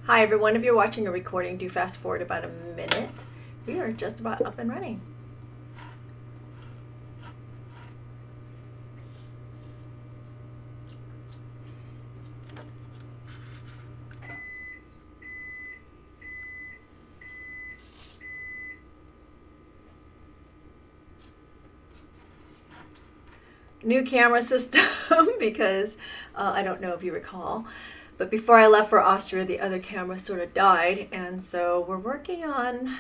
Hi everyone, if you're watching a recording, do fast forward about a minute. We are just about up and running. New camera system because I don't know if you recall, but before I left for Austria, the other camera sort of died, and so we're working on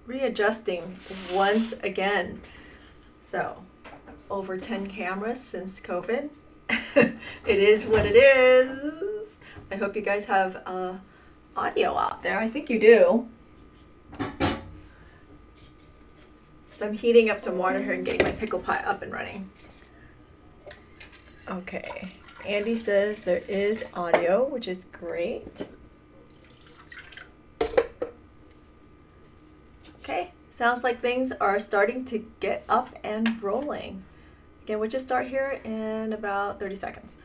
readjusting once again. So, over 10 cameras since COVID. It is what it is. I hope you guys have audio out there. I think you do. So I'm heating up some water here and getting my pickle pot up and running. Okay, Andy says there is audio, which is great. Okay, sounds like things are starting to get up and rolling. Again, we'll just start here in about 30 seconds.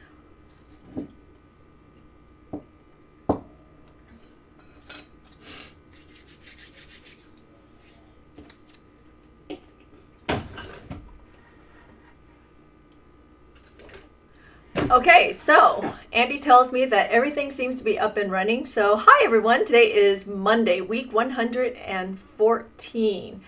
Okay, so Andy tells me that everything seems to be up and running. So hi everyone, today is Monday, week 114.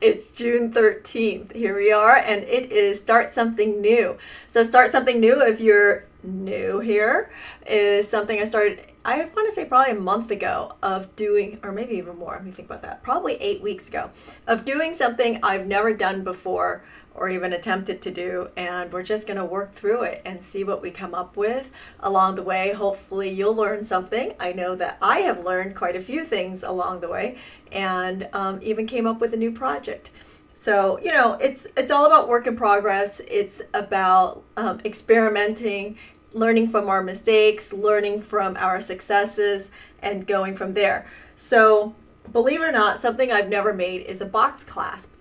It's June 13th. Here we are, and it is Start Something New. So Start Something New, if you're new here, is something I started, I want to say probably a month ago of doing, or maybe even more, let me think about that, probably 8 weeks ago, of doing something I've never done before or even attempted to do, and we're just going to work through it and see what we come up with along the way. Hopefully you'll learn something. I know that I have learned quite a few things along the way, and even came up with a new project. So, you know, it's all about work in progress. It's about experimenting, learning from our mistakes, learning from our successes, and going from there. So, believe it or not, something I've never made is a box clasp.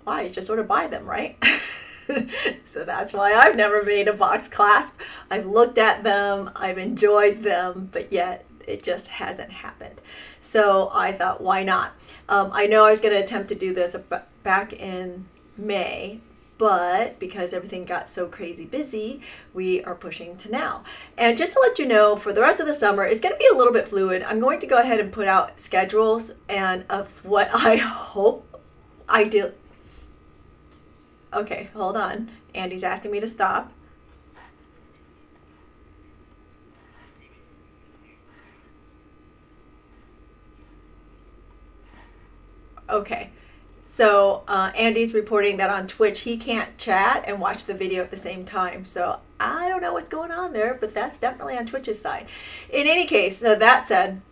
Why? You just sort of buy them, right? So that's why I've never made a box clasp. I've looked at them, I've enjoyed them, but yet it just hasn't happened. So I thought, why not? I know I was going to attempt to do this back in May, but because everything got so crazy busy, we are pushing to now. And just to let you know, for the rest of the summer, it's going to be a little bit fluid. I'm going to go ahead and put out schedules and of what I hope I do. Okay, hold on. Andy's asking me to stop. Okay, so Andy's reporting that on Twitch he can't chat and watch the video at the same time. So I don't know what's going on there, but that's definitely on Twitch's side. In any case, so that said,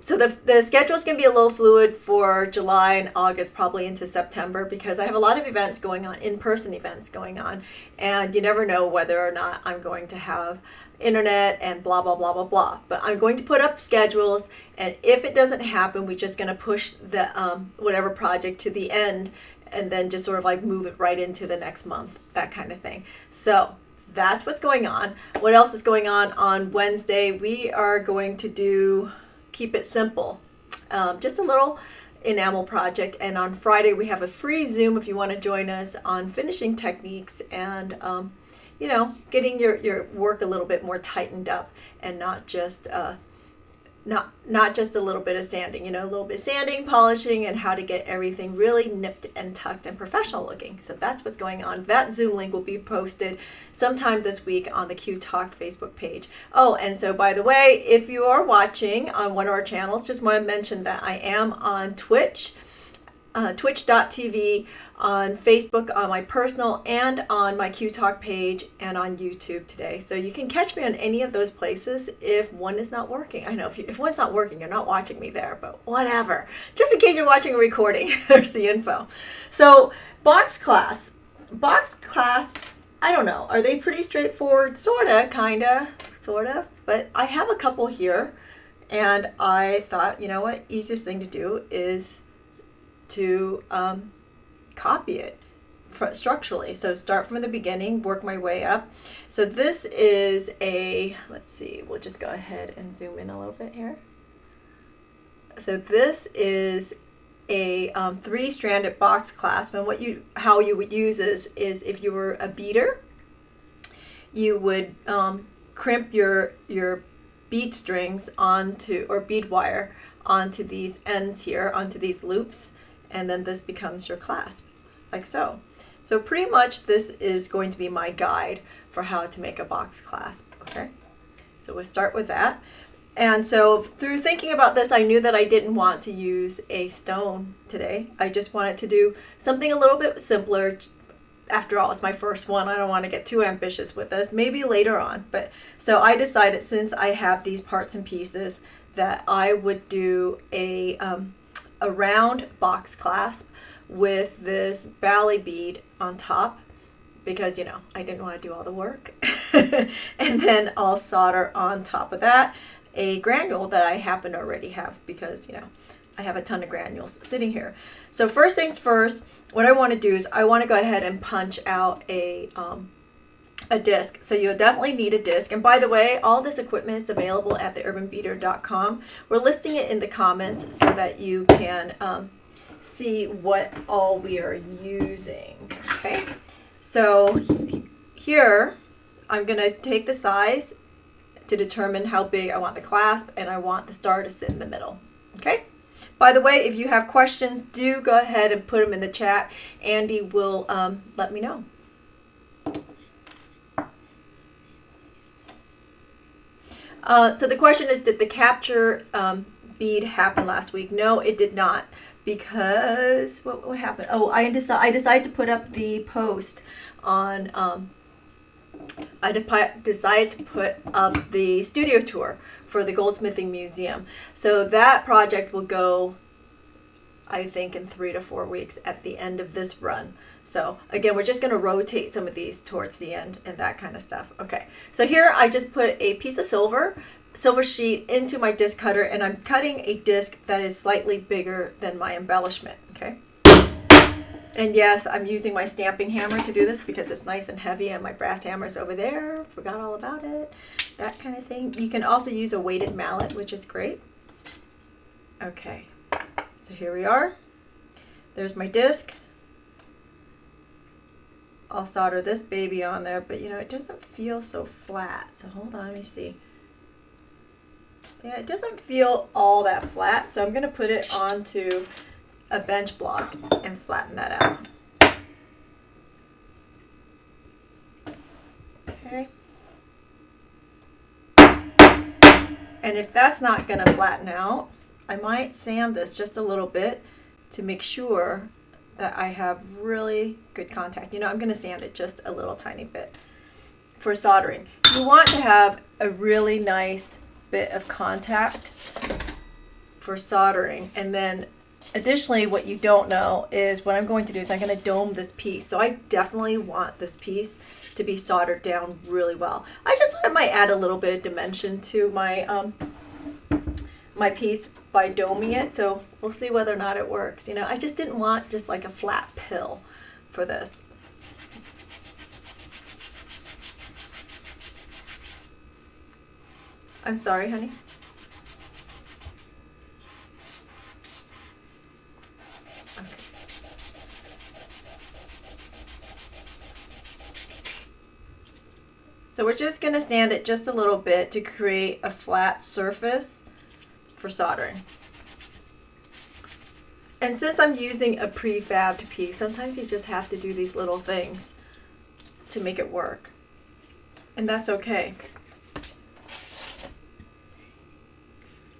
so the schedule is going to be a little fluid for July and August, probably into September, because I have a lot of events going on, in-person events going on, and you never know whether or not I'm going to have internet and blah, blah, blah, blah, blah. But I'm going to put up schedules, and if it doesn't happen, we're just going to push the whatever project to the end, and then just sort of like move it right into the next month, that kind of thing. So that's what's going on. What else is going on? On Wednesday, we are going to keep it simple, just a little enamel project, and on Friday we have a free Zoom if you want to join us on finishing techniques and you know, getting your work a little bit more tightened up and not just not just a little bit of sanding, you know, a little bit of sanding, polishing, and how to get everything really nipped and tucked and professional looking. So that's what's going on. That Zoom link will be posted sometime this week on the Q Talk Facebook page. Oh, and so by the way, if you are watching on one of our channels, just want to mention that I am on Twitch, twitch.tv, on Facebook, on my personal, and on my Q Talk page, and on YouTube today. So you can catch me on any of those places if one is not working. I know if one's not working, you're not watching me there, but whatever. Just in case you're watching a recording, there's the info. So box clasps, I don't know. Are they pretty straightforward? Sorta, kinda, sorta. But I have a couple here, and I thought, you know what, easiest thing to do is to copy it structurally. So start from the beginning, work my way up. So this is a, let's see, we'll just go ahead and zoom in a little bit here. So this is a 3-stranded box clasp, and how you would use this is if you were a beader, you would crimp your bead strings onto, or bead wire onto these ends here, onto these loops, and then this becomes your clasp, like so. So pretty much this is going to be my guide for how to make a box clasp, okay? So we'll start with that. And so through thinking about this, I knew that I didn't want to use a stone today. I just wanted to do something a little bit simpler. After all, it's my first one. I don't want to get too ambitious with this. Maybe later on. But so I decided, since I have these parts and pieces, that I would do a round box clasp with this ballet bead on top, because, you know, I didn't want to do all the work. And then I'll solder on top of that a granule that I happen to already have, because, you know, I have a ton of granules sitting here. So first things first, what I want to do is I want to go ahead and punch out a disc. So you'll definitely need a disc. And by the way, all this equipment is available at theurbanbeater.com. We're listing it in the comments so that you can see what all we are using. Okay, so here I'm going to take the size to determine how big I want the clasp, and I want the star to sit in the middle. Okay. By the way, if you have questions, do go ahead and put them in the chat. Andy will let me know. So the question is, did the capture bead happen last week? No, it did not, because what happened? Oh, I decided to put up the post on. I decided to put up the studio tour for the Goldsmithing Museum. So that project will go, I think, in 3 to 4 weeks at the end of this run. So again, we're just going to rotate some of these towards the end and that kind of stuff. Okay, so here I just put a piece of silver sheet into my disc cutter, and I'm cutting a disc that is slightly bigger than my embellishment. Okay. And yes, I'm using my stamping hammer to do this because it's nice and heavy, and my brass hammer is over there. Forgot all about it. That kind of thing. You can also use a weighted mallet, which is great. Okay, so here we are. There's my disc. I'll solder this baby on there, but you know, it doesn't feel so flat. So hold on, let me see. Yeah, it doesn't feel all that flat, so I'm going to put it onto a bench block and flatten that out. Okay. And if that's not going to flatten out, I might sand this just a little bit to make sure that I have really good contact. You know, I'm going to sand it just a little tiny bit for soldering. You want to have a really nice bit of contact for soldering. And then additionally, what you don't know is what I'm going to do is I'm going to dome this piece. So I definitely want this piece to be soldered down really well. I just thought I might add a little bit of dimension to my my piece by doming it. So we'll see whether or not it works. You know, I just didn't want just like a flat pill for this. I'm sorry, honey. So we're just going to sand it just a little bit to create a flat surface for soldering. And since I'm using a prefabbed piece, sometimes you just have to do these little things to make it work. And that's okay.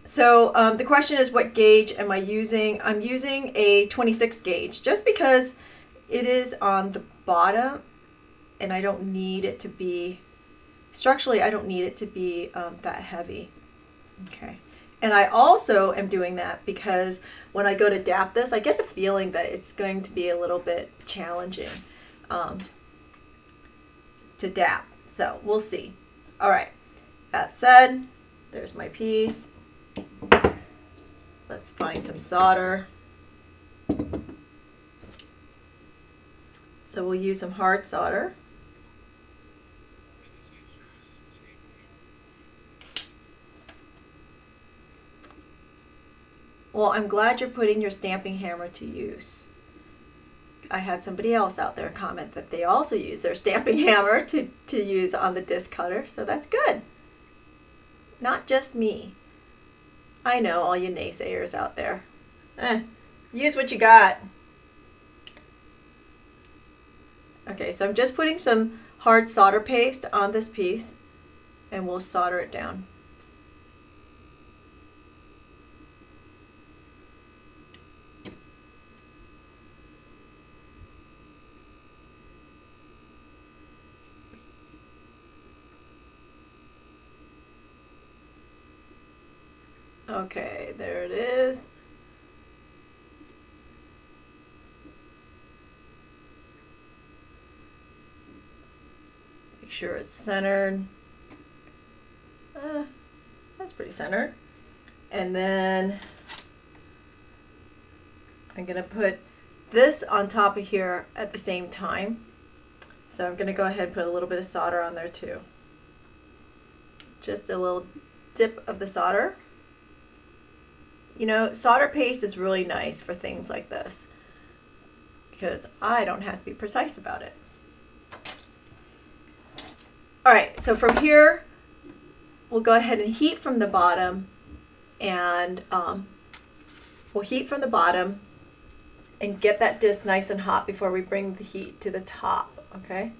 So the question is, what gauge am I using? I'm using a 26 gauge just because it is on the bottom, and I don't need it to be, structurally I don't need it to be that heavy. Okay. And I also am doing that because when I go to dap this, I get the feeling that it's going to be a little bit challenging to dap. So we'll see. All right. That said, there's my piece. Let's find some solder. So we'll use some hard solder. Well, I'm glad you're putting your stamping hammer to use. I had somebody else out there comment that they also use their stamping hammer to use on the disc cutter, so that's good. Not just me. I know all you naysayers out there. Use what you got. Okay, so I'm just putting some hard solder paste on this piece and we'll solder it down. Okay, there it is. Make sure it's centered. That's pretty centered. And then I'm gonna put this on top of here at the same time. So I'm gonna go ahead and put a little bit of solder on there too. Just a little dip of the solder. You know, solder paste is really nice for things like this because I don't have to be precise about it. All right, so from here, we'll go ahead and heat from the bottom, and we'll heat from the bottom and get that disc nice and hot before we bring the heat to the top, okay?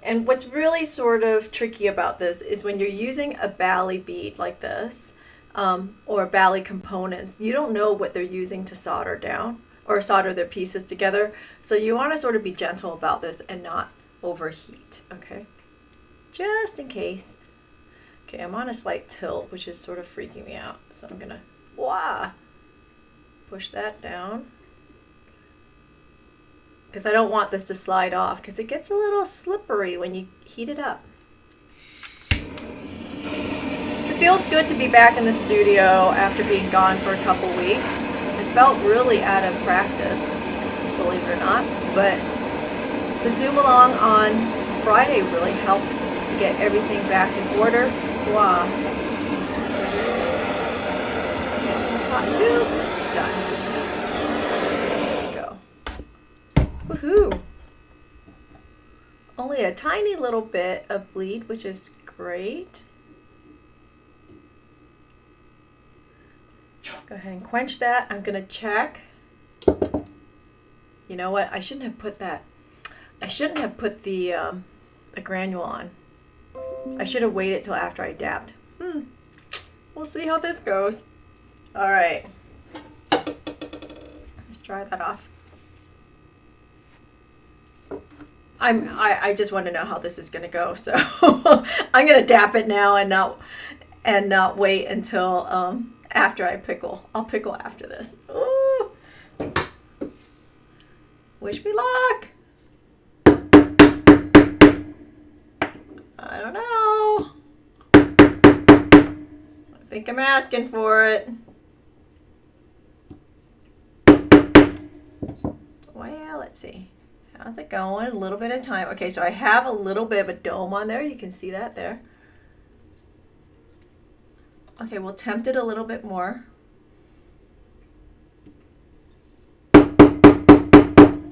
And what's really sort of tricky about this is when you're using a bally bead like this, or bally components, you don't know what they're using to solder down or solder their pieces together. So you want to sort of be gentle about this and not overheat, okay? Just in case. Okay, I'm on a slight tilt, which is sort of freaking me out. So I'm gonna push that down because I don't want this to slide off because it gets a little slippery when you heat it up. It feels good to be back in the studio after being gone for a couple weeks. It felt really out of practice, believe it or not, but the Zoom along on Friday really helped to get everything back in order. Wow. Top two, done. There we go. Woohoo! Only a tiny little bit of bleed, which is great. Go ahead and quench that. I'm gonna check. You know what? I shouldn't have put that. I shouldn't have put the granule on. I should have waited till after I dabbed. We'll see how this goes. All right. Let's dry that off. I just want to know how this is gonna go, so I'm gonna dap it now and not wait until after I pickle. I'll pickle after this. Ooh. Wish me luck. I don't know. I think I'm asking for it. Well, let's see. How's it going? A little bit of time. Okay, so I have a little bit of a dome on there. You can see that there. Okay, we'll tempt it a little bit more.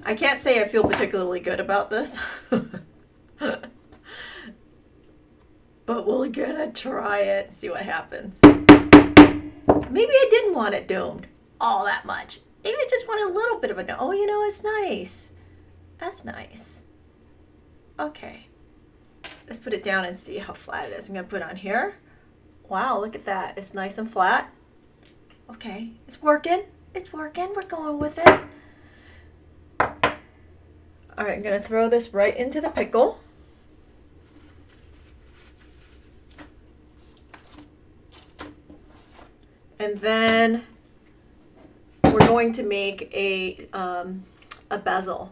I can't say I feel particularly good about this. But we're gonna try it and see what happens. Maybe I didn't want it domed all that much. Maybe I just want a little bit of a dome. Oh, you know, it's nice. That's nice. Okay. Let's put it down and see how flat it is. I'm gonna put it on here. Wow, look at that. It's nice and flat. Okay, it's working. It's working. We're going with it. All right, I'm gonna throw this right into the pickle. And then we're going to make a bezel.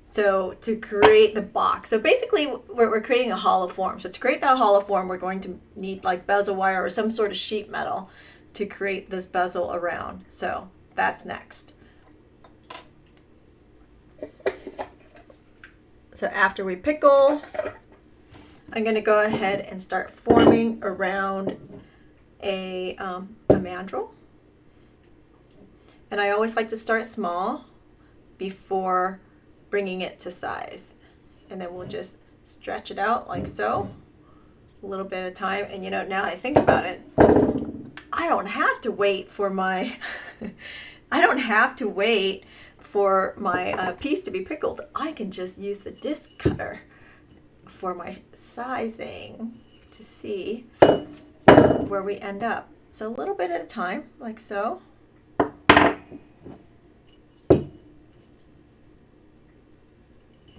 So to create the box. So basically we're creating a hollow form. So to create that hollow form, we're going to need like bezel wire or some sort of sheet metal to create this bezel around. So that's next. So after we pickle, I'm going to go ahead and start forming around a mandrel. And I always like to start small before bringing it to size. And then we'll just stretch it out like so, a little bit at a time. And you know, now I think about it, I don't have to wait for my I don't have to wait for my piece to be pickled. I can just use the disc cutter for my sizing to see where we end up. So a little bit at a time, like so.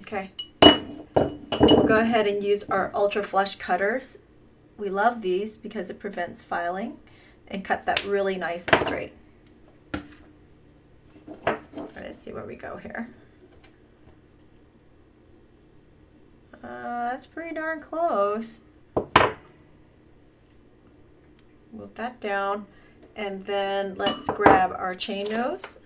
Okay. We'll go ahead and use our ultra flush cutters. We love these because it prevents filing, and cut that really nice and straight. Let's see where we go here. That's pretty darn close. Move that down, and then let's grab our chain nose.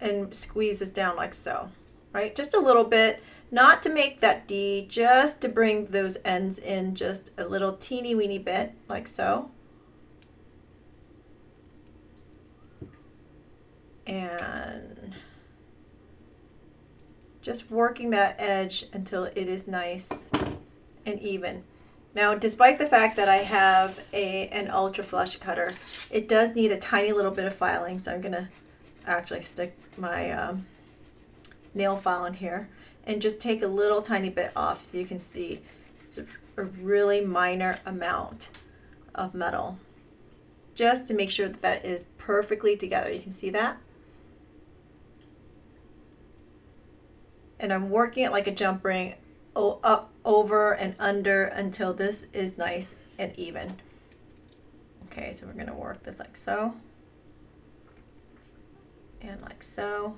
And squeeze this down like so, right? Just a little bit, not to make that D, just to bring those ends in just a little teeny weeny bit, like so. And just working that edge until it is nice and even. Now, despite the fact that I have an ultra flush cutter, it does need a tiny little bit of filing, so I'm gonna actually stick my nail file in here and just take a little tiny bit off so you can see it's a really minor amount of metal, just to make sure that that is perfectly together. You can see that. And I'm working it like a jump ring, up, over, and under until this is nice and even. Okay, so we're going to work this like so. And like so.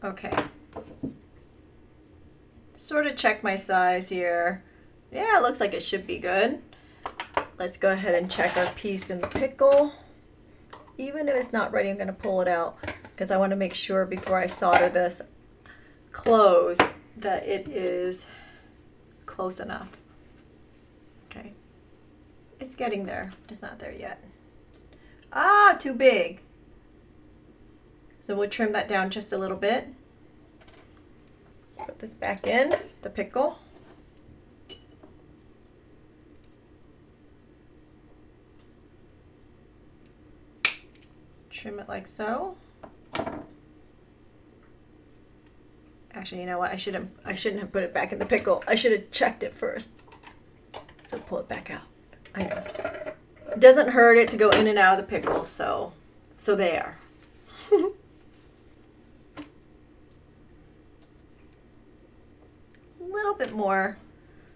Okay. Sort of check my size here. Yeah, it looks like it should be good. Let's go ahead and check our piece in the pickle. Even if it's not ready, I'm going to pull it out because I want to make sure before I solder this closed that it is close enough. Okay. It's getting there, just not there yet. Ah, too big. So we'll trim that down just a little bit. Put this back in the pickle. Trim it like so. Actually, you know what? I shouldn't have put it back in the pickle. I should have checked it first. So pull it back out. I know. It doesn't hurt it to go in and out of the pickle, so there. A little bit more.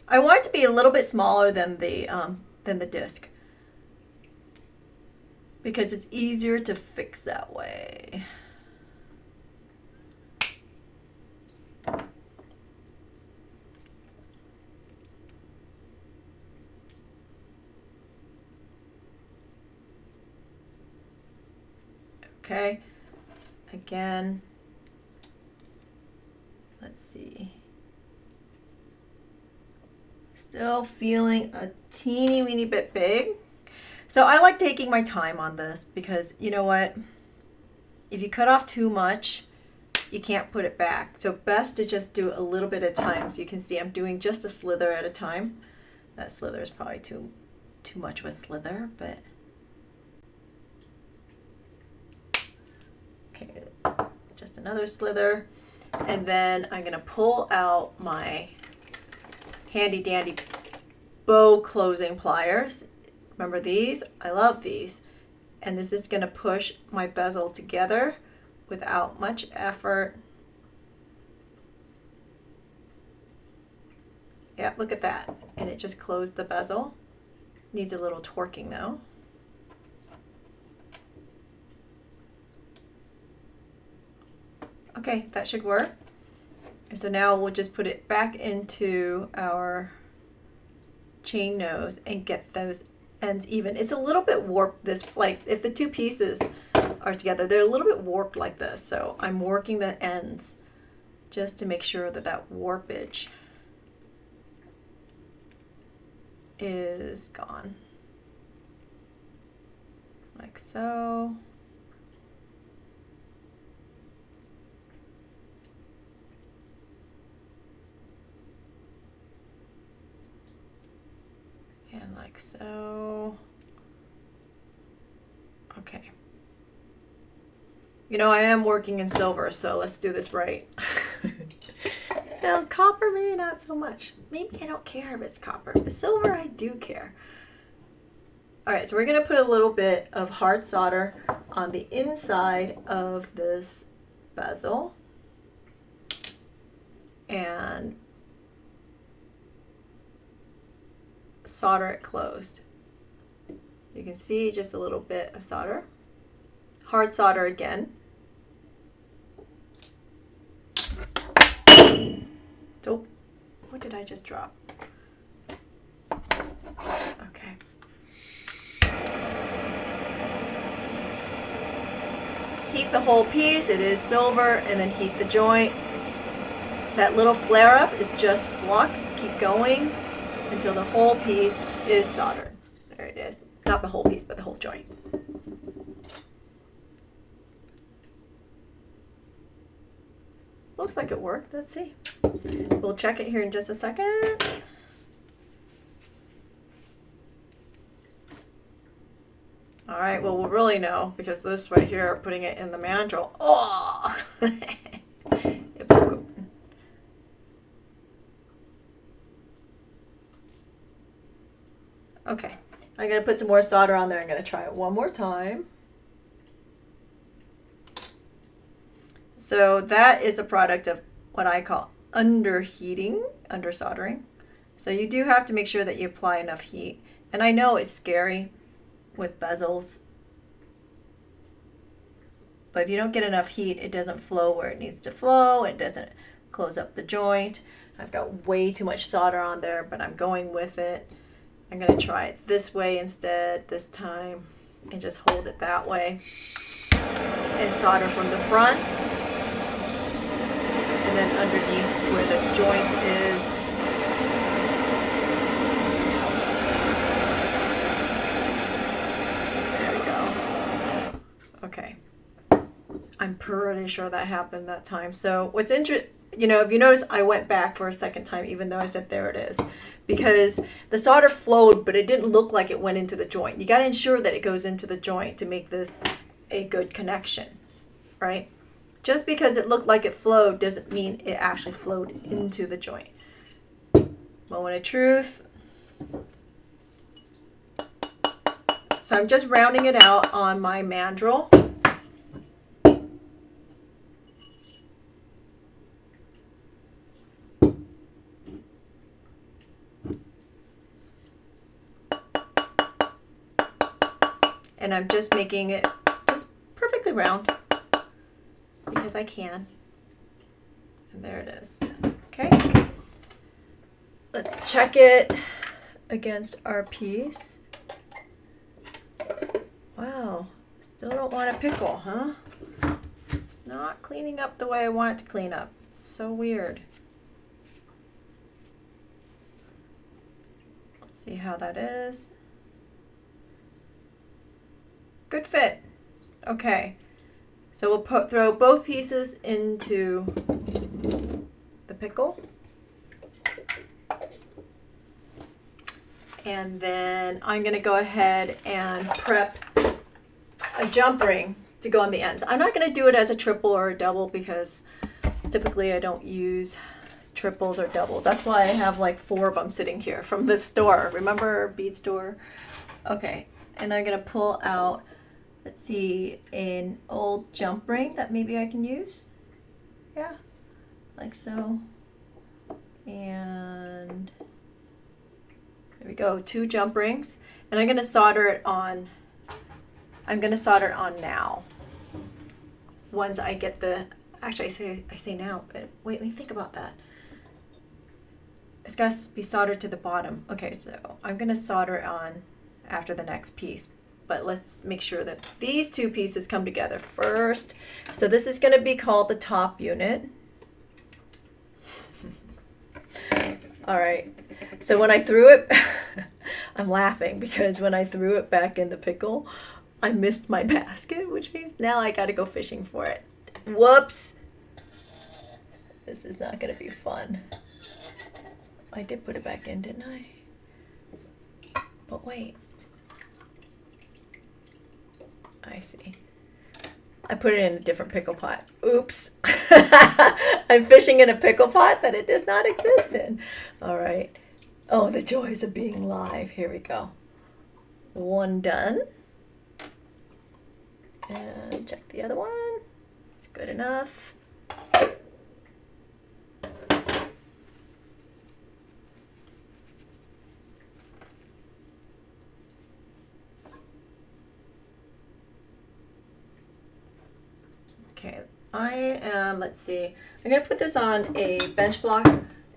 I want it to be a little bit smaller than the disc, because it's easier to fix that way. Okay, again, let's see. Still feeling a teeny weeny bit big. So I like taking my time on this because you know what? If you cut off too much, you can't put it back. So best to just do a little bit at a time. So you can see I'm doing just a slither at a time. That slither is probably too much of a slither, but okay, just another slither. And then I'm gonna pull out my handy dandy bow closing pliers. Remember these? I love these. And this is gonna push my bezel together without much effort. Yep, look at that. And it just closed the bezel. Needs a little torquing though. Okay, that should work. And so now we'll just put it back into our chain nose and get those ends even. It's a little bit warped, this, like if the two pieces are together, they're a little bit warped like this. So I'm working the ends just to make sure that that warpage is gone. Like so. And like so. Okay. You know, I am working in silver, so let's do this right. No, copper, maybe not so much. Maybe I don't care if it's copper, but silver, I do care. All right, so we're gonna put a little bit of hard solder on the inside of this bezel and solder it closed. You can see just a little bit of solder. Hard solder again. Oh, what did I just drop? Okay. Heat the whole piece, it is silver, and then heat the joint. That little flare up is just flux. Keep going until the whole piece is soldered. There it is. Not the whole piece, but the whole joint. Looks like it worked. Let's see. We'll check it here in just a second. All right, well, we'll really know because this right here, putting it in the mandrel. Oh! It broke open. Okay, I'm going to put some more solder on there. I'm going to try it one more time. So that is a product of what I call underheating, under soldering. So you do have to make sure that you apply enough heat. And I know it's scary with bezels, but if you don't get enough heat, it doesn't flow where it needs to flow. It doesn't close up the joint. I've got way too much solder on there, but I'm going with it. I'm going to try it this way instead this time and just hold it that way and solder from the front. And then underneath where the joint is. There we go. Okay. I'm pretty sure that happened that time. So what's interesting, you know, if you notice, I went back for a second time, even though I said there it is, because the solder flowed, but it didn't look like it went into the joint. You got to ensure that it goes into the joint to make this a good connection, right? Just because it looked like it flowed doesn't mean it actually flowed into the joint. Moment of truth. So I'm just rounding it out on my mandrel. And I'm just making it just perfectly round because I can. And there it is. Okay. Let's check it against our piece. Wow, still don't want a pickle, huh? It's not cleaning up the way I want it to clean up. So weird. Let's see how that is. Good fit. Okay, so we'll throw both pieces into the pickle. And then I'm going to go ahead and prep a jump ring to go on the ends. I'm not going to do it as a triple or a double because typically I don't use triples or doubles. That's why I have like 4 of them sitting here from the store. Remember bead store? Okay, and I'm going to pull out, let's see, an old jump ring that maybe I can use. Yeah, like so. And there we go, 2 jump rings. And I'm going to solder it on. I'm going to solder it on now. Once I get the, actually I say now, but wait, let me think about that. It's got to be soldered to the bottom. Okay, so I'm going to solder on after the next piece. But let's make sure that these two pieces come together first. So this is going to be called the top unit. All right. So when I threw it, I'm laughing because when I threw it back in the pickle, I missed my basket, which means now I got to go fishing for it. Whoops. This is not going to be fun. I did put it back in, didn't I? But wait. I see. I put it in a different pickle pot. Oops. I'm fishing in a pickle pot that it does not exist in. All right. Oh, the joys of being live. Here we go. One done. And check the other one. It's good enough. Okay, I am, let's see, I'm going to put this on a bench block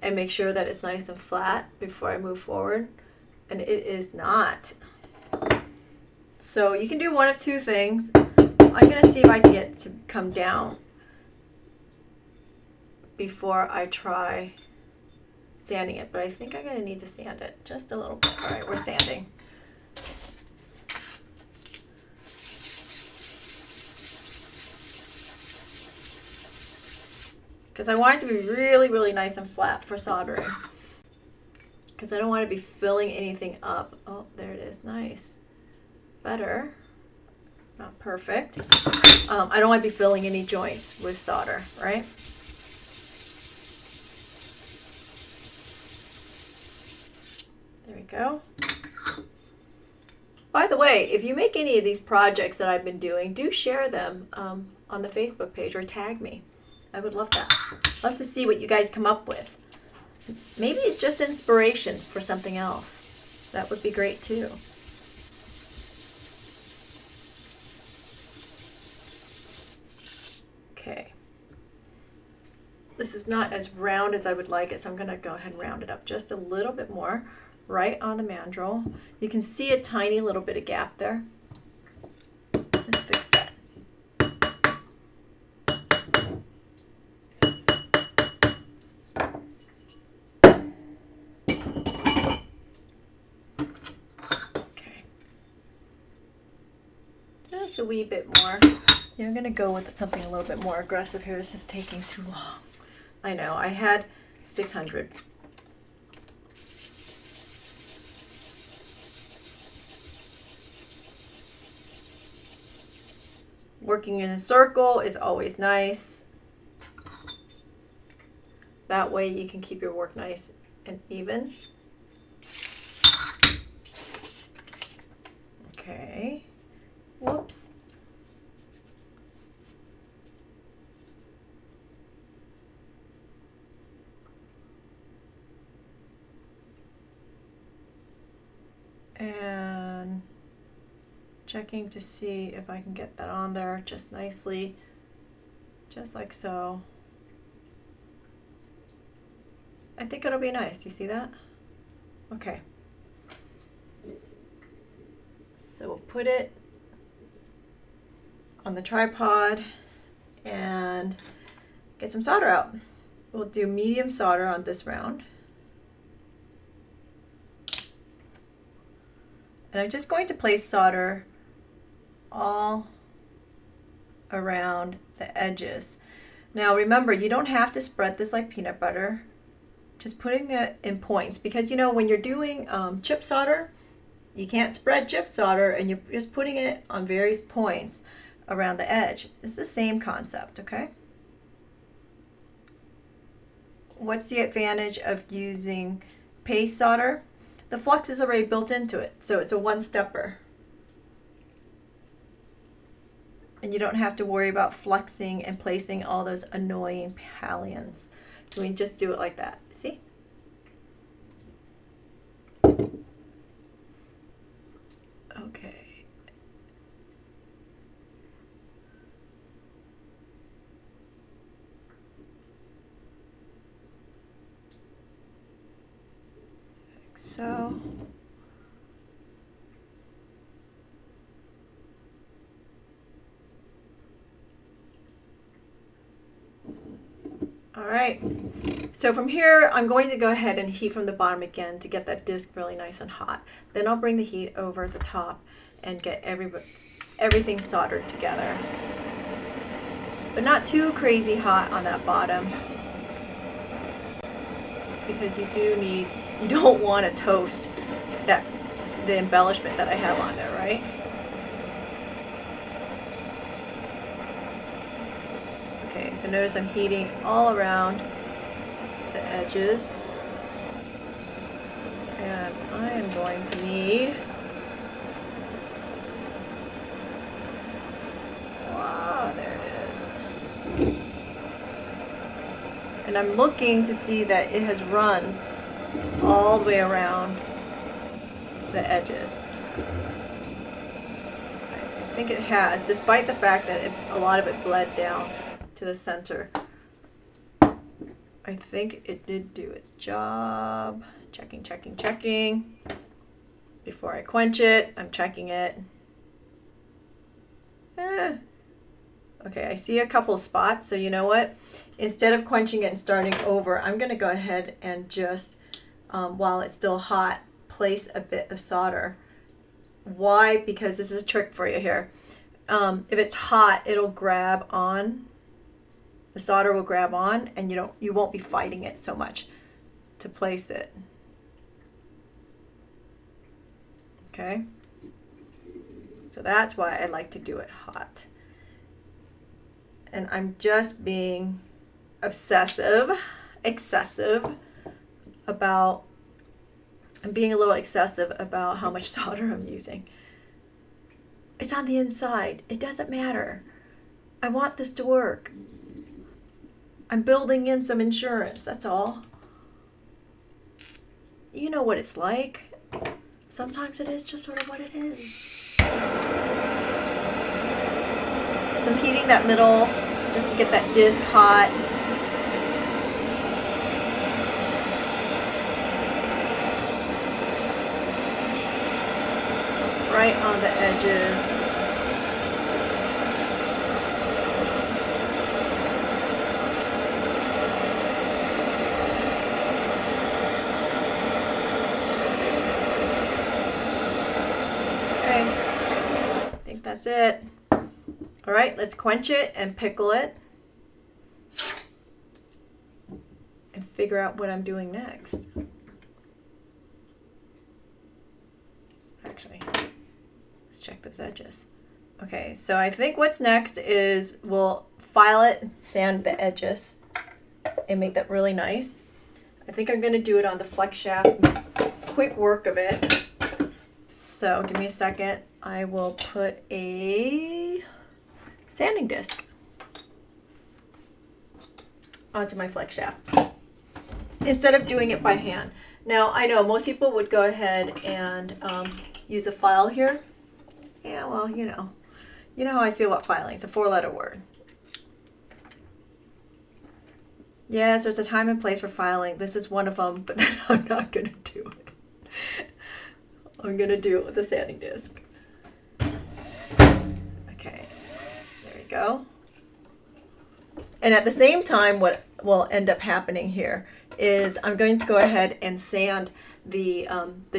and make sure that it's nice and flat before I move forward. And it is not. So you can do one of two things. I'm going to see if I can get to come down before I try sanding it. But I think I'm going to need to sand it just a little bit. All right, we're sanding. Because I want it to be really, really nice and flat for soldering. Because I don't want to be filling anything up. Oh, there it is. Nice. Better. Not perfect. I don't want to be filling any joints with solder, right? There we go. By the way, if you make any of these projects that I've been doing, do share them on the Facebook page or tag me. I would love that. Love to see what you guys come up with. Maybe it's just inspiration for something else. That would be great too. Okay. This is not as round as I would like it, so I'm going to go ahead and round it up just a little bit more, right on the mandrel. You can see a tiny little bit of gap there. Let's fix that. A wee bit more. Yeah, I'm gonna go with something a little bit more aggressive here. This is taking too long. I know, I had 600. Working in a circle is always nice. That way you can keep your work nice and even. Okay. Whoops. And checking to see if I can get that on there just nicely, just like so. I think it'll be nice. You see that? Okay. So we'll put it on the tripod and get some solder out. We'll do medium solder on this round. And I'm just going to place solder all around the edges. Now remember, you don't have to spread this like peanut butter. Just putting it in points, because you know when you're doing chip solder, you can't spread chip solder and you're just putting it on various points around the edge. It's the same concept, okay? What's the advantage of using paste solder? The flux is already built into it, so it's a one-stepper. And you don't have to worry about fluxing and placing all those annoying pallions. So we just do it like that, see? Okay. so. All right, so from here, I'm going to go ahead and heat from the bottom again to get that disc really nice and hot. Then I'll bring the heat over the top and get everything soldered together. But not too crazy hot on that bottom, because you don't want to toast the embellishment that I have on there, right? Okay, so notice I'm heating all around the edges, and I am going to need, wow, there it is. And I'm looking to see that it has run all the way around the edges. I think it has, despite the fact that a lot of it bled down to the center. I think it did do its job. Checking, checking, checking. Before I quench it, I'm checking it. Okay, I see a couple spots, so you know what? Instead of quenching it and starting over, I'm going to go ahead and just, while it's still hot, place a bit of solder. Why? Because this is a trick for you here. If it's hot, it'll grab on. The solder will grab on, and you won't be fighting it so much to place it. Okay? So that's why I like to do it hot. And I'm just being excessive about, I'm being a little excessive about how much solder I'm using. It's on the inside. It doesn't matter. I want this to work. I'm building in some insurance, that's all. You know what it's like. Sometimes it is just sort of what it is. So I'm heating that middle just to get that disc hot. Right on the edges. That's it. All right, let's quench it and pickle it and figure out what I'm doing next. Actually, let's check those edges. Okay, so I think what's next is we'll file it and sand the edges and make that really nice. I think I'm going to do it on the flex shaft, quick work of it. So give me a second. I will put a sanding disc onto my flex shaft instead of doing it by hand. Now I know most people would go ahead and use a file here. Yeah, well, you know how I feel about filing. It's a 4-letter word. Yes, there's a time and place for filing. This is one of them, but then I'm not going to do it. I'm going to do it with a sanding disc. Okay, there we go. And at the same time, what will end up happening here is I'm going to go ahead and sand the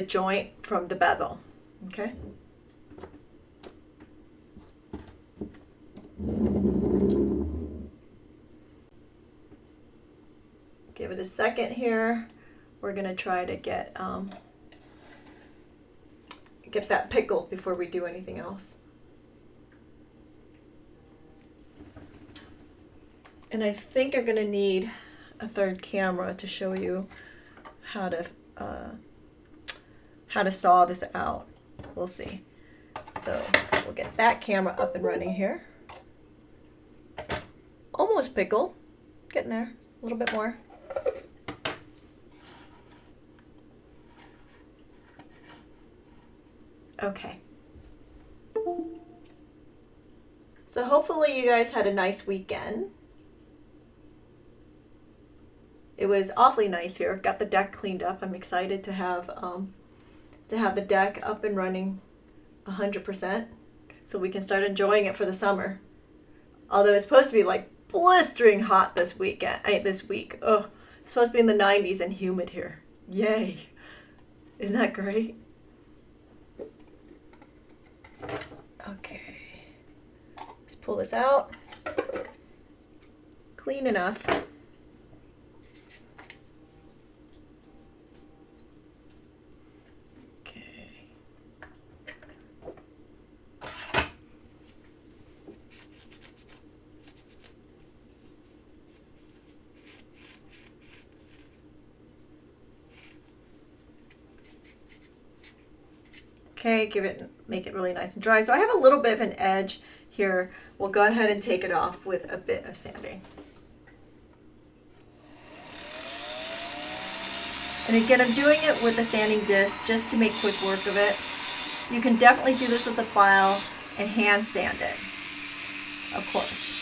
joint from the bezel. Okay. Give it a second here. We're going to try to get that pickled before we do anything else. And I think I'm going to need a third camera to show you how to saw this out. We'll see. So we'll get that camera up and running here. Almost pickled. Getting there. A little bit more. Okay. So hopefully you guys had a nice weekend. It was awfully nice here. Got the deck cleaned up. I'm excited to have the deck up and running 100%, so we can start enjoying it for the summer. Although it's supposed to be like blistering hot this week. Oh, it's supposed to be in the 90s and humid here. Yay! Isn't that great? Okay. Let's pull this out. Clean enough. Okay, make it really nice and dry. So I have a little bit of an edge here. We'll go ahead and take it off with a bit of sanding. And again, I'm doing it with a sanding disc just to make quick work of it. You can definitely do this with a file and hand sand it, of course.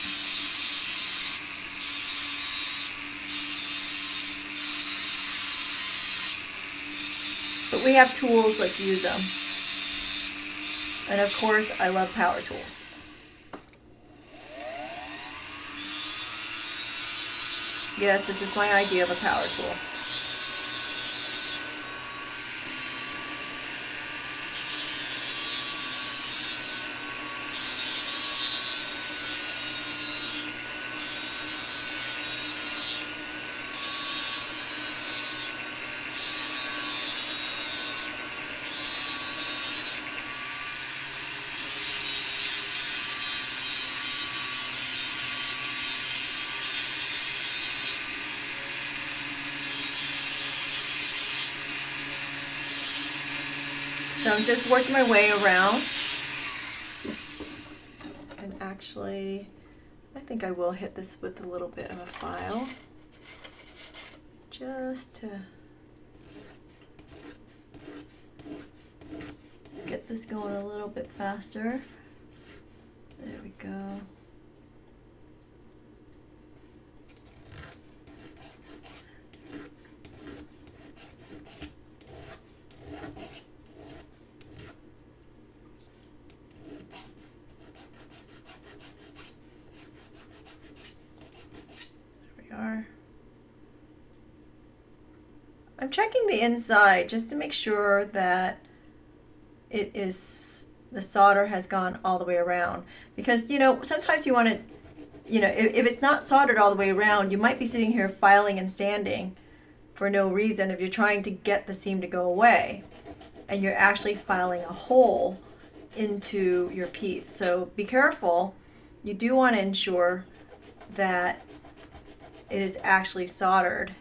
But we have tools, let's use them. And of course, I love power tools. Yes, this is my idea of a power tool. So I'm just working my way around, and actually I think I will hit this with a little bit of a file just to get this going a little bit faster. There we go. I'm checking the inside just to make sure that the solder has gone all the way around, because sometimes you want to, if it's not soldered all the way around, you might be sitting here filing and sanding for no reason if you're trying to get the seam to go away and you're actually filing a hole into your piece. So be careful. You do want to ensure that it is actually soldered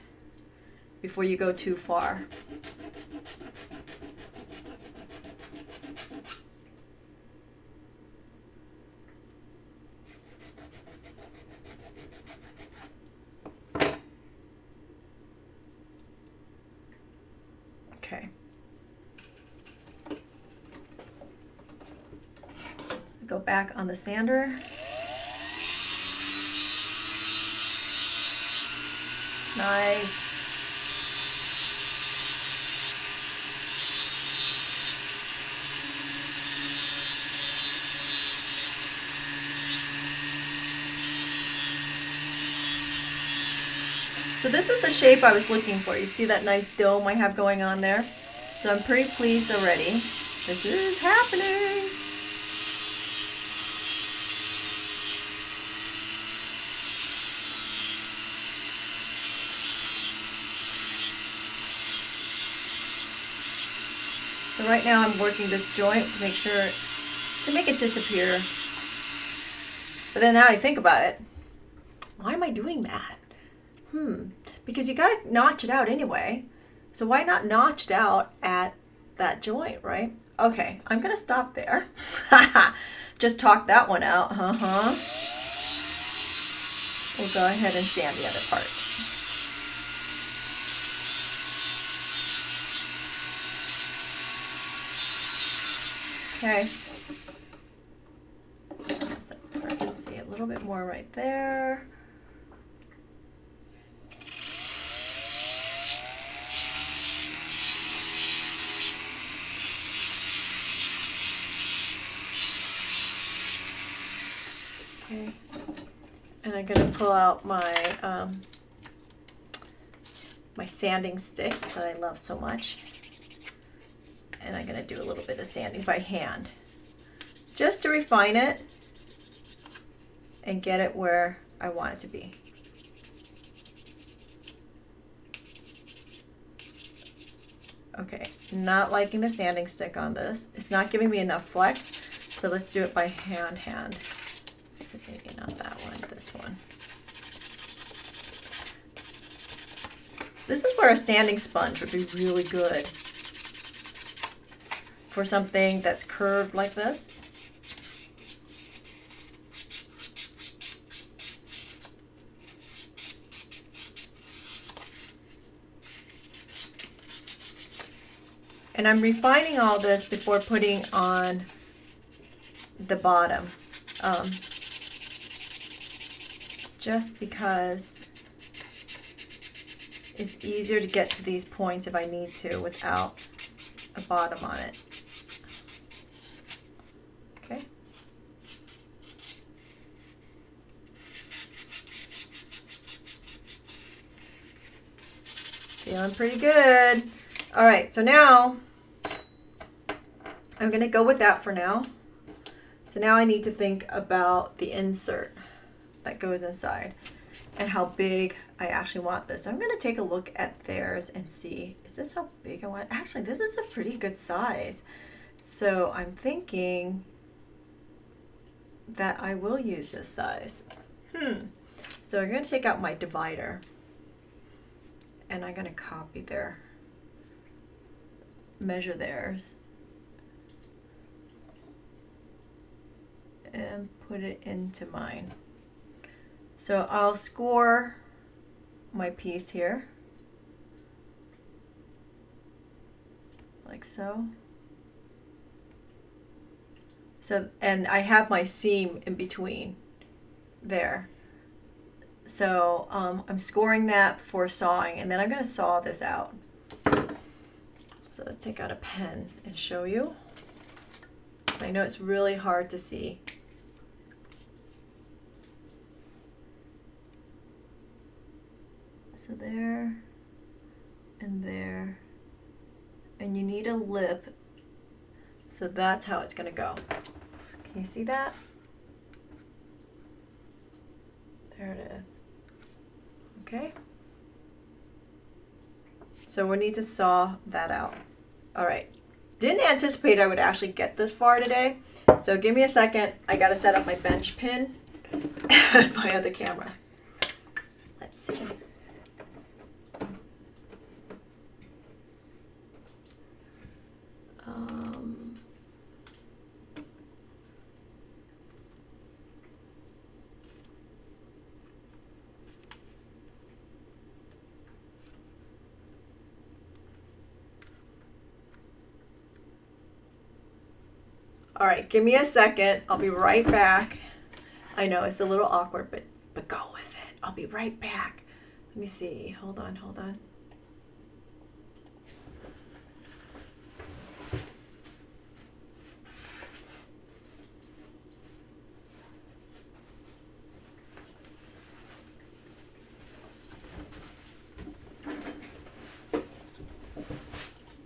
before you go too far. Okay. So go back on the sander. Nice. So this was the shape I was looking for. You see that nice dome I have going on there? So I'm pretty pleased already. This is happening. So right now I'm working this joint to make it disappear. But then now I think about it, why am I doing that? Because you gotta notch it out anyway. So why not notch it out at that joint, right? Okay, I'm gonna stop there. Just talk that one out, We'll go ahead and sand the other part. Okay. So I can see a little bit more right there. Okay. And I'm going to pull out my my sanding stick that I love so much. And I'm going to do a little bit of sanding by hand, just to refine it and get it where I want it to be. Okay, not liking the sanding stick on this. It's not giving me enough flex, so let's do it by hand. So maybe not that one, this one. This is where a sanding sponge would be really good for something that's curved like this. And I'm refining all this before putting on the bottom, just because it's easier to get to these points if I need to without a bottom on it. Okay. Feeling pretty good. All right, so now I'm going to go with that for now. So now I need to think about the insert that goes inside and how big I actually want this. So I'm going to take a look at theirs and see, is this how big I want it? Actually, this is a pretty good size. So I'm thinking that I will use this size. So I'm going to take out my divider and I'm going to copy their, measure theirs, and put it into mine. So I'll score my piece here, like so. So, and I have my seam in between there. So I'm scoring that for sawing, and then I'm going to saw this out. So let's take out a pen and show you. I know it's really hard to see. So there and there, and you need a lip, so that's how it's going to go. Can you see that? There it is. Okay. So we need to saw that out. All right. Didn't anticipate I would actually get this far today, so give me a second. I got to set up my bench pin and my other camera. Let's see. All right, give me a second. I'll be right back. I know it's a little awkward, but go with it. I'll be right back. Let me see. Hold on, hold on.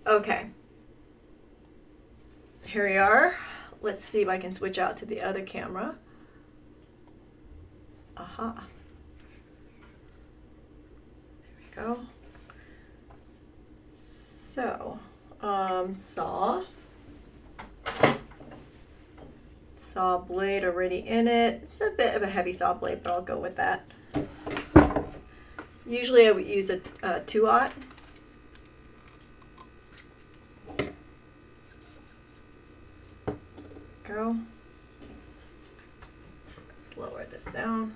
Okay. Here we are. Let's see if I can switch out to the other camera. Aha. There we go. So, saw blade already in it. It's a bit of a heavy saw blade, but I'll go with that. Usually I would use a 2/0. Go. Let's lower this down.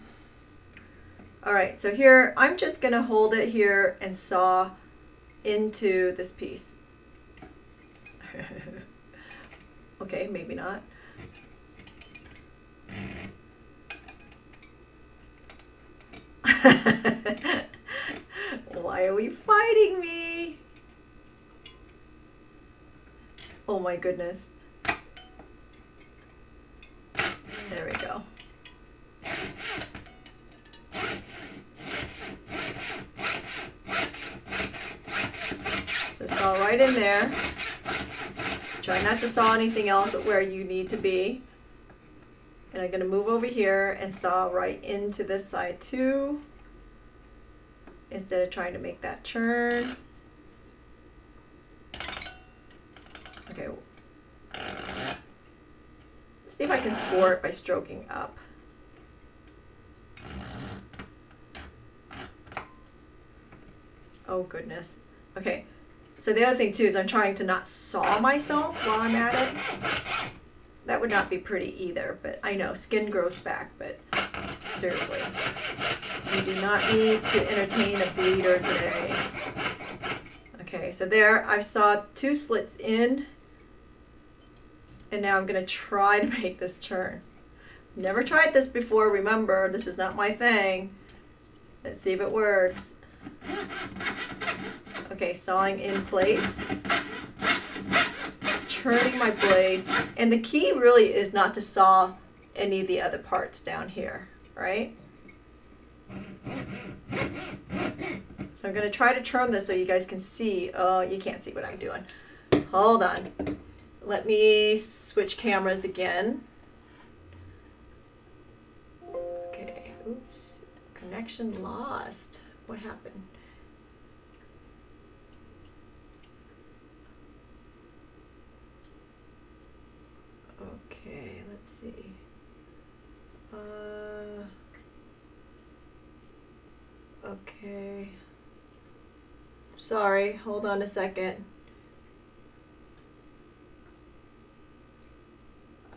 All right, so here I'm just gonna hold it here and saw into this piece. Okay, maybe not. Why are we fighting me? Oh my goodness. There we go. saw right in there. Try not to saw anything else but where you need to be. And I'm going to move over here and saw right into this side too, instead of trying to make that churn. Okay. Let's see if I can score it by stroking up. Oh goodness. Okay. So the other thing too is I'm trying to not saw myself while I'm at it. That would not be pretty either, but I know skin grows back, but seriously, you do not need to entertain a bleeder today. Okay, so there I saw 2 slits in, and now I'm going to try to make this turn. Never tried this before, remember, this is not my thing. Let's see if it works. Okay, sawing in place. Turning my blade, and the key really is not to saw any of the other parts down here, right? So I'm going to try to turn this so you guys can see. Oh, you can't see what I'm doing. Hold on. Let me switch cameras again. Okay, oops, connection lost. What happened? Okay, let's see. Okay. Sorry, hold on a second.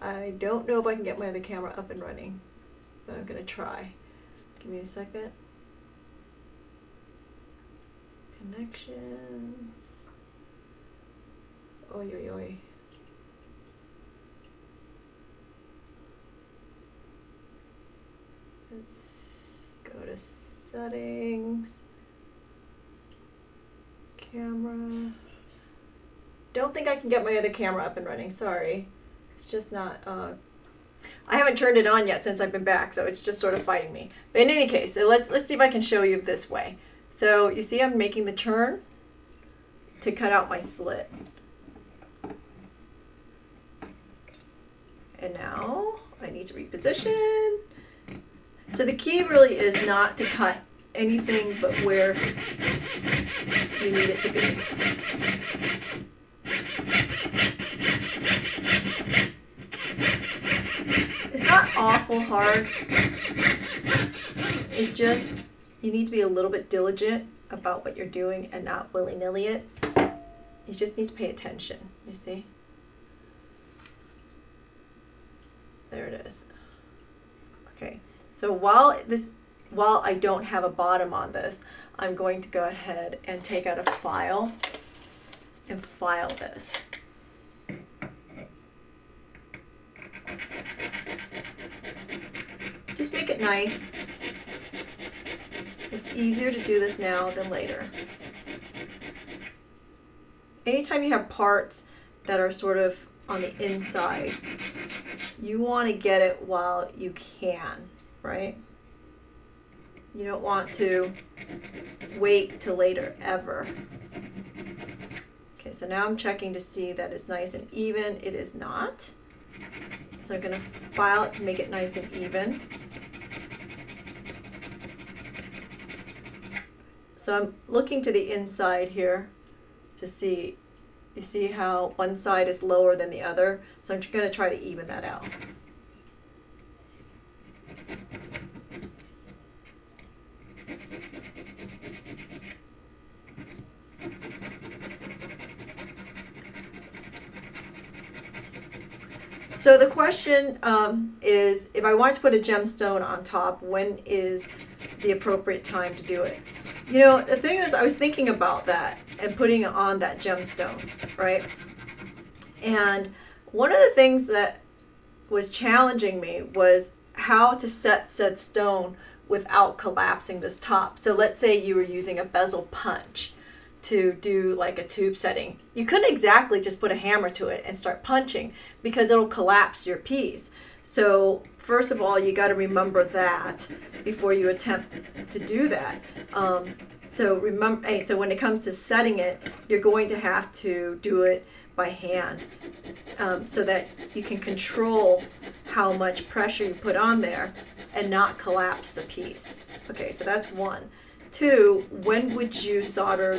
I don't know if I can get my other camera up and running, but I'm gonna try. Give me a second. Connections. Oi, oi, oi. Let's go to settings, camera. Don't think I can get my other camera up and running, sorry. It's just not, I haven't turned it on yet since I've been back, so it's just sort of fighting me. But in any case, so let's see if I can show you this way. So you see I'm making the turn to cut out my slit. And now I need to reposition. So the key really is not to cut anything but where you need it to be. It's not awful hard. It just, you need to be a little bit diligent about what you're doing and not willy-nilly it. You just need to pay attention, you see? There it is. Okay. So while I don't have a bottom on this, I'm going to go ahead and take out a file and file this. Just make it nice. It's easier to do this now than later. Anytime you have parts that are sort of on the inside, you want to get it while you can. Right? You don't want to wait till later, ever. Okay, so now I'm checking to see that it's nice and even. It is not. So I'm going to file it to make it nice and even. So I'm looking to the inside here to see, you see how one side is lower than the other? So I'm going to try to even that out. So the question is, if I want to put a gemstone on top, when is the appropriate time to do it? You know, the thing is, I was thinking about that and putting on that gemstone, right? And one of the things that was challenging me was how to set said stone without collapsing this top. So let's say you were using a bezel punch to do like a tube setting. You couldn't exactly just put a hammer to it and start punching because it'll collapse your piece. So first of all, you got to remember that before you attempt to do that. So remember, hey, so when it comes to setting it, you're going to have to do it by hand, so that you can control how much pressure you put on there and not collapse the piece. Okay, so that's one. Two, when would you solder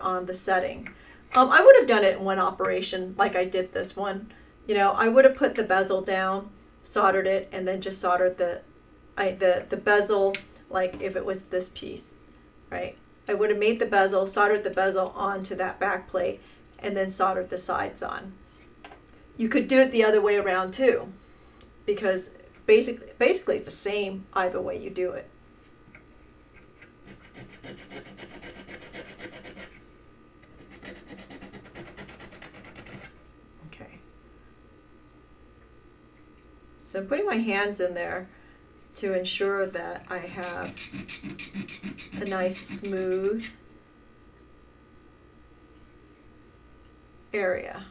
on the setting? I would have done it in one operation like I did this one. You know, I would have put the bezel down, soldered it, and then just soldered the bezel, like if it was this piece, right? I would have made the bezel, soldered the bezel onto that back plate, and then soldered the sides on. You could do it the other way around too, because basically it's the same either way you do it. Okay. So I'm putting my hands in there to ensure that I have a nice smooth area.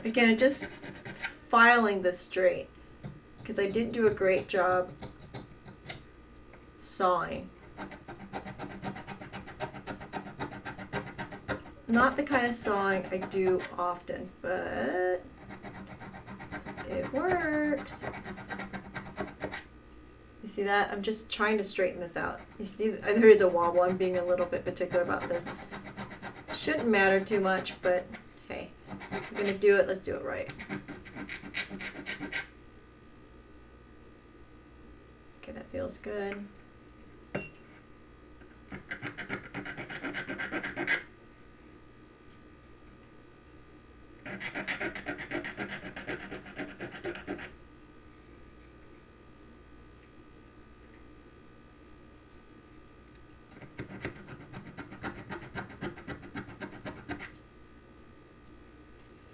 Again, I'm just filing this straight because I didn't do a great job sawing. Not the kind of sawing I do often, but it works. You see that? I'm just trying to straighten this out. You see, there is a wobble. I'm being a little bit particular about this. Shouldn't matter too much, but hey, if we're gonna do it, let's do it right. Okay, that feels good.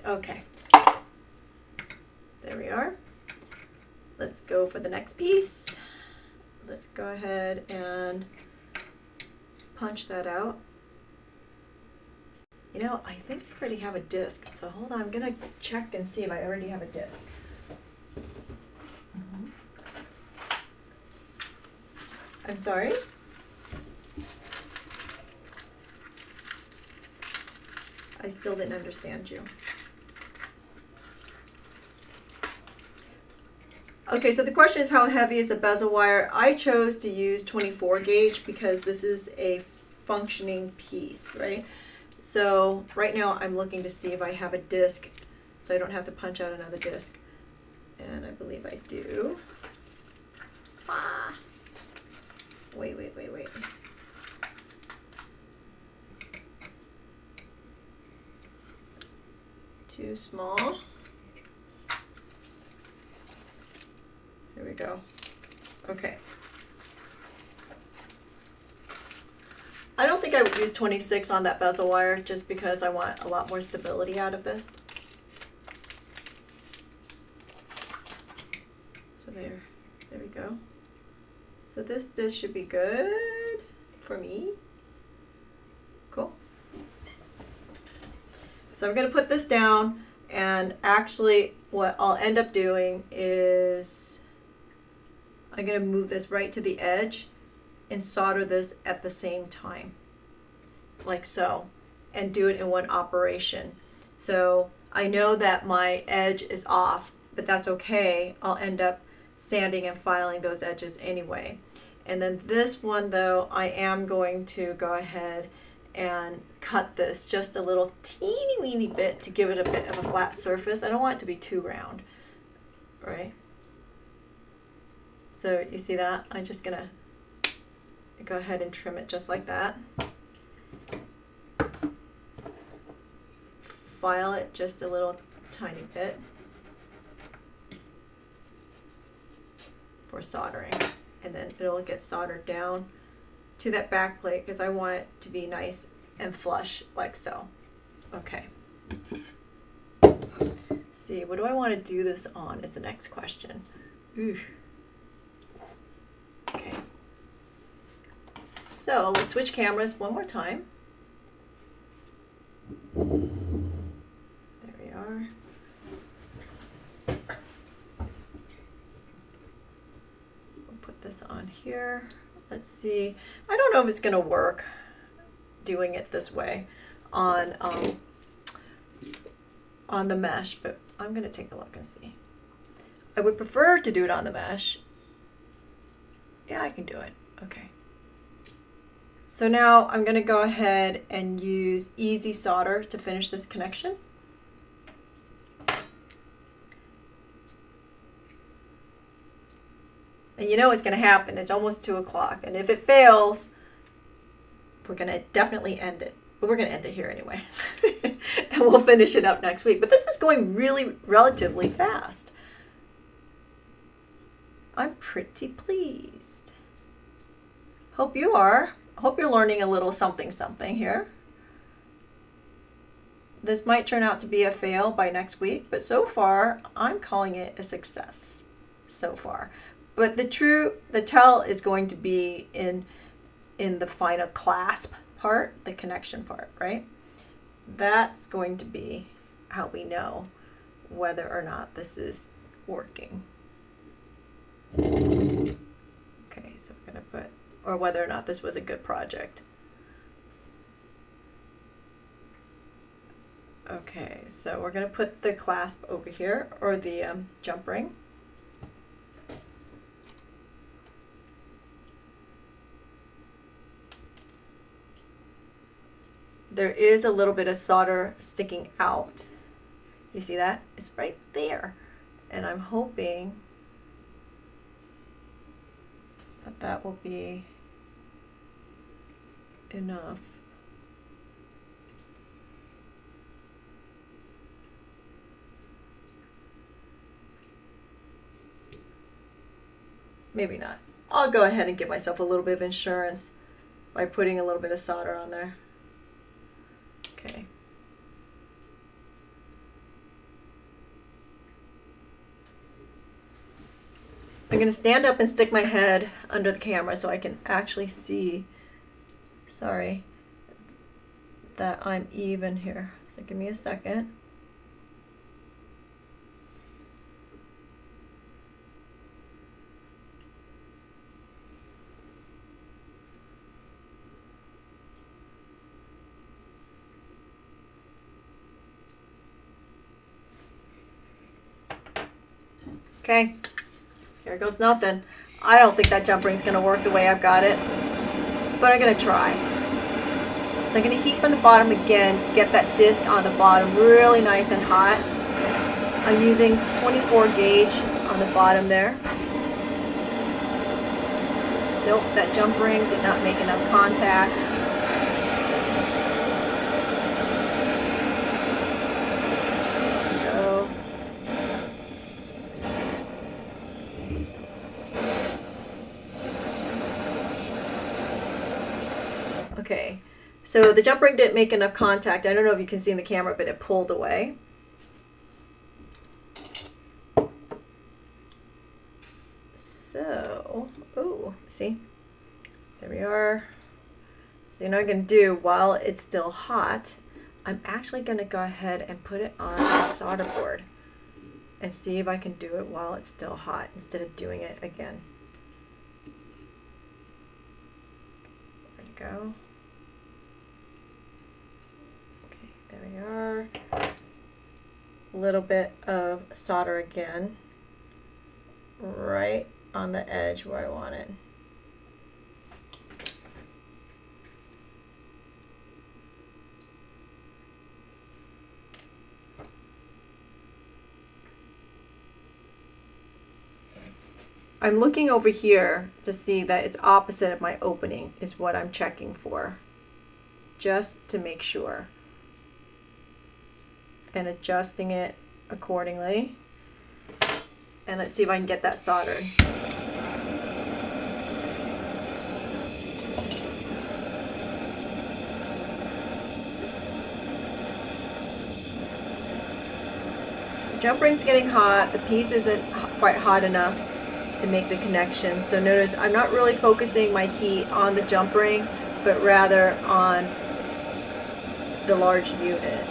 Okay, there we are. Let's go for the next piece. Let's go ahead and punch that out. You know, I think I already have a disc, so hold on, I'm gonna check and see if I already have a disc. I'm sorry? I still didn't understand you. Okay, so the question is, how heavy is the bezel wire? I chose to use 24 gauge because this is a functioning piece, right? So right now I'm looking to see if I have a disc so I don't have to punch out another disc. And I believe I do. Ah. Wait. Too small. Here we go. Okay. I don't think I would use 26 on that bezel wire just because I want a lot more stability out of this. So there we go. So this should be good for me. Cool. So I'm going to put this down, and actually what I'll end up doing is I'm going to move this right to the edge and solder this at the same time, like so, and do it in one operation. So I know that my edge is off, but that's okay. I'll end up sanding and filing those edges anyway. And then this one though, I am going to go ahead and cut this just a little teeny weeny bit to give it a bit of a flat surface. I don't want it to be too round, right? So you see that? I'm just gonna go ahead and trim it just like that. File it just a little tiny bit for soldering, and then it'll get soldered down to that back plate because I want it to be nice and flush like so. Okay. See, what do I want to do this on is the next question. Ooh. Okay. So let's switch cameras one more time. There we are. are. We'll put this on here. Let's see. I don't know if it's going to work doing it this way on the mesh, but I'm going to take a look and see. I would prefer to do it on the mesh. Yeah, I can do it. Okay. So now I'm going to go ahead and use easy solder to finish this connection. And you know what's going to happen. It's almost 2 o'clock. And if it fails, we're going to definitely end it. But we're going to end it here anyway. And we'll finish it up next week. But this is going really relatively fast. I'm pretty pleased. Hope you are. Hope you're learning a little something here. This might turn out to be a fail by next week, but so far I'm calling it a success so far. But the tell is going to be in the final clasp part, the connection part, right? That's going to be how we know whether or not this is working. Okay, so we're going to put, or whether or not this was a good project. Okay, so we're going to put the clasp over here, or the jump ring. There is a little bit of solder sticking out. You see that? It's right there. And I'm hoping that that will be enough. Maybe not. I'll go ahead and give myself a little bit of insurance by putting a little bit of solder on there. Okay. I'm going to stand up and stick my head under the camera so I can actually see, sorry, that I'm even here. So give me a second. Okay, here goes nothing. I don't think that jump ring's gonna work the way I've got it, but I'm gonna try. So I'm gonna heat from the bottom again, get that disc on the bottom really nice and hot. I'm using 24 gauge on the bottom there. Nope, that jump ring did not make enough contact. Okay, so the jump ring didn't make enough contact. I don't know if you can see in the camera, but it pulled away. So, oh, see, there we are. So you know what I'm going to do while it's still hot, I'm actually going to go ahead and put it on the solder board and see if I can do it while it's still hot instead of doing it again. There we go. There we are. A little bit of solder again, right on the edge where I want it. I'm looking over here to see that it's opposite of my opening is what I'm checking for, just to make sure. And adjusting it accordingly. And let's see if I can get that soldered. The jump ring's getting hot. The piece isn't quite hot enough to make the connection. So notice I'm not really focusing my heat on the jump ring, but rather on the large unit.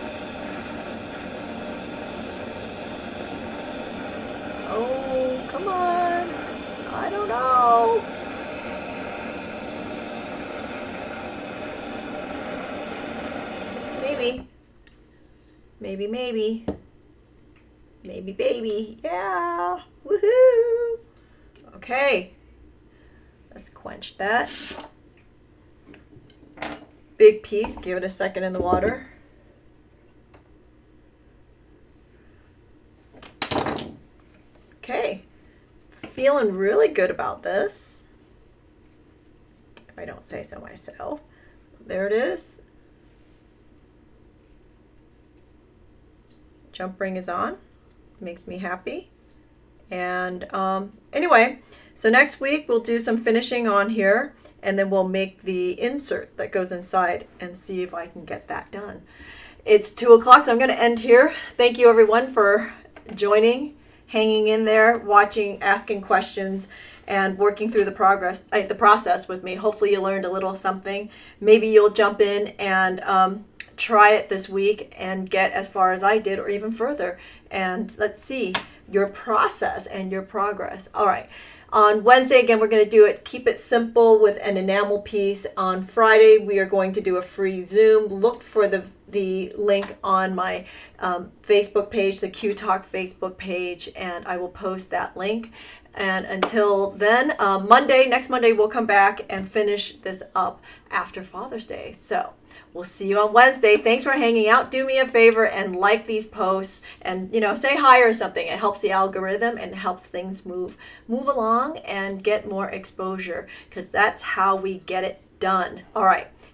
Maybe, maybe. Maybe, baby. Yeah. Woohoo. Okay. Let's quench that. Big piece. Give it a second in the water. Okay. Feeling really good about this. If I don't say so myself. There it is. Jump ring is on. Makes me happy. And anyway, so next week we'll do some finishing on here, and then we'll make the insert that goes inside and see if I can get that done. It's 2 o'clock, so I'm going to end here. Thank you everyone for joining, hanging in there, watching, asking questions, and working through the process with me. Hopefully you learned a little something. Maybe you'll jump in and try it this week and get as far as I did or even further. And let's see your process and your progress. All right. On Wednesday, again, we're going to do it, keep it simple with an enamel piece. On Friday, we are going to do a free Zoom. Look for the link on my Facebook page, the Q Talk Facebook page, and I will post that link. And until then, next Monday, we'll come back and finish this up after Father's Day. So we'll see you on Wednesday. Thanks for hanging out. Do me a favor and like these posts and, say hi or something. It helps the algorithm and helps things move along and get more exposure, because that's how we get it done. All right.